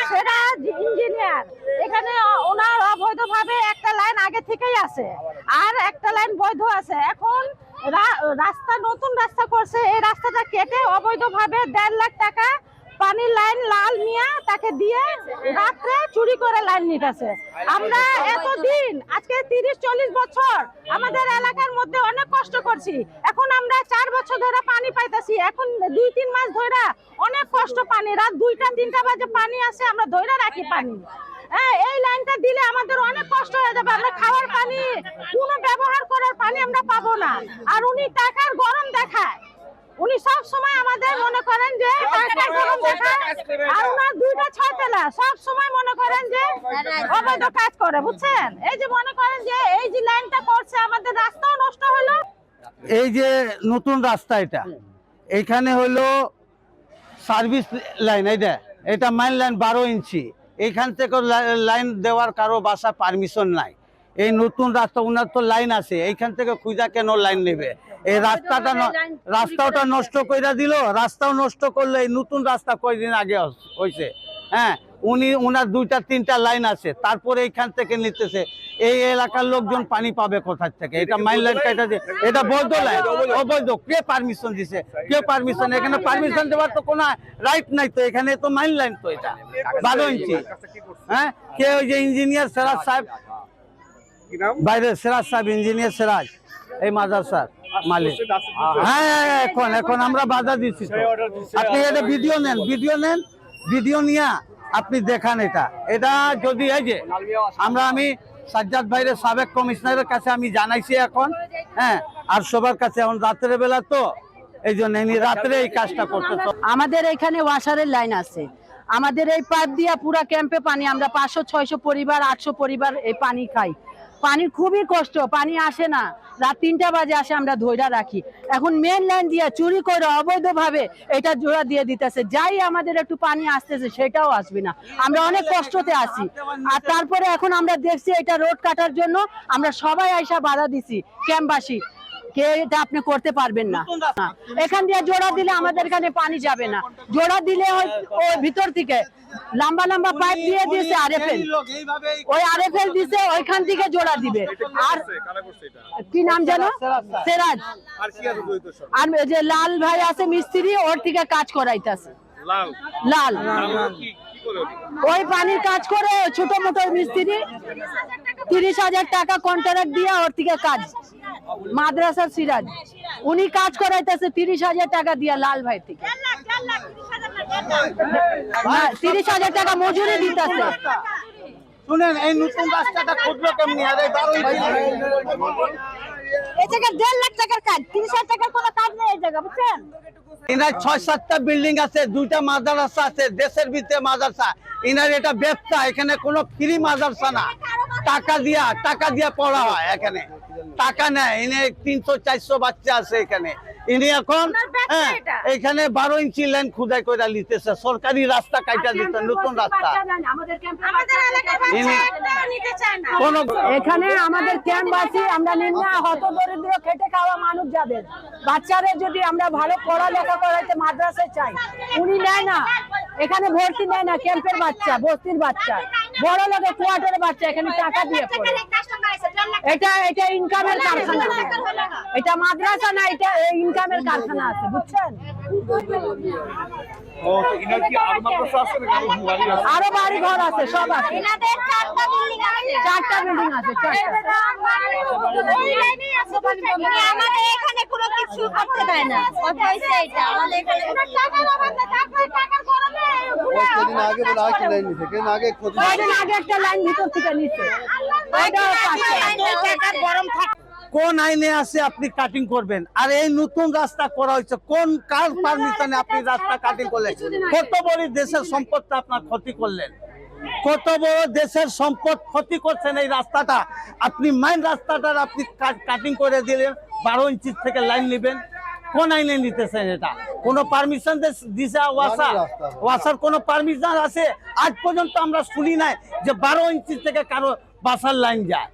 সেরা ইঞ্জিনিয়ার। এখানে ওনার অবৈধভাবে একটা লাইন আগে থেকেই আছে, আর একটা লাইন বৈধ আছে। এখন রাস্তা নতুন রাস্তা করছে, এই রাস্তাটা কেটে অবৈধভাবে 1.5 লাখ টাকা পানির লাইন লাল মিয়া তাকে দিয়ে রাত্রে চুরি করে লাইন নিতেছে। আমরা এতদিন আজকে 30-40 বছর আমাদের এলাকার মধ্যে অনেক কষ্ট করছি। এখন আমরা 4 বছর ধরে পানি পাইতেছি। এখন 2-3 মাস ধরে অনেক কষ্ট পানি, রাত 2টা-3টা বাজে পানি আসে, আমরা ধরে রাখি পানি। এই লাইনটা দিলে আমাদের অনেক কষ্ট হয়ে যাবে। আমরা খাওয়ার পানি, কোনো ব্যবহার করার পানি আমরা পাবো না। আর উনি টাকার গরম দেখায়, উনি সব সময় আমাদের মনে করেন যে টাকার গরম দেখায়, আর ওনার 2টা 6 তলা সব সময় মনে করেন যে অবৈধ কাজ করে, বুঝছেন? এই যে মনে করেন যে এই যে লাইনটা করছে, আমাদের রাস্তাও নষ্ট হলো। এই যে নতুন রাস্তা, এইখানে হলো সার্ভিস লাইন, এটা মেইন লাইন 12 ইঞ্চি। এইখান থেকে লাইন দেওয়ার কারো বাসা পারমিশন নাই। এই নতুন রাস্তা, উনার তো লাইন আছে, এইখান থেকে খুঁজা কেন লাইন নেবে? এই রাস্তাটা নষ্ট করে দিল। রাস্তাও নষ্ট করলো। এই নতুন রাস্তা কয়দিন আগে হয়েছে। উনার 2টা-3টা লাইন আছে, তারপরে এইখান থেকে নিতেছে। এই এলাকার লোকজন পানি পাবে কোথা থেকে? এটা মেইন লাইন কেটে দিয়ে, এটা বৈধ লাইন, অবৈধ। কে পারমিশন দিছে? কে পারমিশন? এখানে পারমিশন দেওয়ার তো কোনো রাইট নাই। তো এখানে তো মেইন লাইন, তো এটা 12 ইঞ্চি। কে? ওই যে ইঞ্জিনিয়ার সিরাজ সাহেব, বাইরে সিরাজ সাহেব, ইঞ্জিনিয়ার সিরাজ, এই মাদ্রাসার মালিক। এখন আমরা বাধা দিচ্ছি। আপনি এটা ভিডিও নেন, ভিডিও নিয়ে আপনি দেখান। এটা যদি এই যে আমি সাজ্জাদ ভাইয়ের সাবেক কমিশনারের কাছে আমি জানাইছি এখন, আর সবার কাছে। এখন রাতের বেলা তো এই জন্য রাত্রে এই কাজটা করতে। আমাদের এখানে ওয়াসারের লাইন আছে, আমাদের এই পাইপ দিয়া পুরা ক্যাম্পে পানি, আমরা 500-600 পরিবার, 800 পরিবার এই পানি খাই। পানির খুবই কষ্ট, পানি আসে না, রাত 3টা বাজে আসে, আমরা ধৈর্য রাখি। এখন মেন লাইন দিয়ে চুরি করে অবৈধভাবে এটা জোড়া দিয়ে দিতেছে। যাই আমাদের একটু পানি আসতেছে সেটাও আসবে না, আমরা অনেক কষ্টতে আছি। আর তারপরে এখন আমরা দেখছি এটা রোড কাটার জন্য আমরা সবাই আইসা বাধা দিছি, ক্যাম্পবাসী, কে এটা আপনি করতে পারবেন না। এখান দিয়ে জোড়া দিলে আমাদের এখানে পানি যাবে না। জোড়া দিলে ওই ভিতর থেকে লম্বা লম্বা পাইপ দিয়ে দিয়েছে আরএফএল, ওই আরএফএল দিছে, ওইখান থেকে জোড়া দিবে। আর কি নাম জানো? সিরাজ। আর যে লাল ভাই আছে মিস্ত্রি, ওর থেকে কাজ করাইতেছে। লাল ওই পানির কাজ করে, ছোট মোটো মিস্ত্রি। 30,000 টাকা কন্ট্রাক্ট দিয়ে ওর থেকে কাজ, মাদ্রাসার সিরাজ, উনি কাজ করাইতেছে 30,000 টাকা দিয়ে লাল ভাই থেকে। 30,000 টাকা মজুরি দিতেছে। শুনেন, এই নতুন রাস্তাটা খুঁজলো কেমনি? আর এই 12 এই জায়গায় 1.5 লাখ টাকার কাজ, 30,000 টাকার কোনো কাজ নেই এই জায়গা, বুঝছেন? ইনার 6-7টা বিল্ডিং আছে, 2টা মাদ্রাসা আছে, দেশের ভিতরে মাদ্রাসা। ইনার এটা ব্যবসা, এখানে কোনো ফ্রি মাদ্রাসা না, টাকা দিয়া পড়া হয়। এখানে টাকা নেয়। ইনি 300-400 বাচ্চা আছে এখানে। ইনি এখন এখানে 12 ইঞ্চি লাইন খুদাই করে নিতেছে, সরকারি রাস্তা কাটা দিতে, নতুন রাস্তা। এখানে আমাদের ক্যাম্পবাসী, আমরা নিম্ন হত দরিদ্র খেটে খাওয়া মানুষ যাদের বাচ্চারা যদি আমরা ভালো পড়ালেখা করাইতে মাদ্রাসায় চাই, উনি নেয় না, এখানে ভর্তি নেয় না। ক্যাম্পের বাচ্চা, বস্তির বাচ্চা, বড় লোকের কোয়ার্টারের বাচ্চা এখানে টাকা দিয়ে পড়ে। এটা ইনকামের কারখানা, এটা মাদ্রাসা না, এটা ইনকামের কারখানা আছে, বুঝছেন? আরো বাড়ি ঘর আছে, সব আছে, 4টা বিল্ডিং আছে। আমাদের এখানে কোনো কিছু করতে দেয় না। আগে একটা লাইন ভিতর থেকে নিচ্ছে। কোন আইনে আছে আপনি কাটিং করবেন? আর এই নতুন রাস্তা করা হয়েছে কার পারমিশনে আপনি রাস্তা কাটিং করলেন? কত বড় দেশের সম্পদটা আপনার ক্ষতি করলেন, কত বড় দেশের সম্পদ ক্ষতি করছেন এই রাস্তাটা। আপনি মেইন রাস্তাটার আপনি কাটিং করে দিলেন, 12 ইঞ্চি থেকে লাইন নেবেন। কোন আইনে নিতেছেন? এটা কোনো পারমিশন দিছে ওয়াসার কোনো পারমিশন আছে? আজ পর্যন্ত আমরা শুনি নাই যে 12 ইঞ্চি থেকে কারো বাসার লাইন যায়।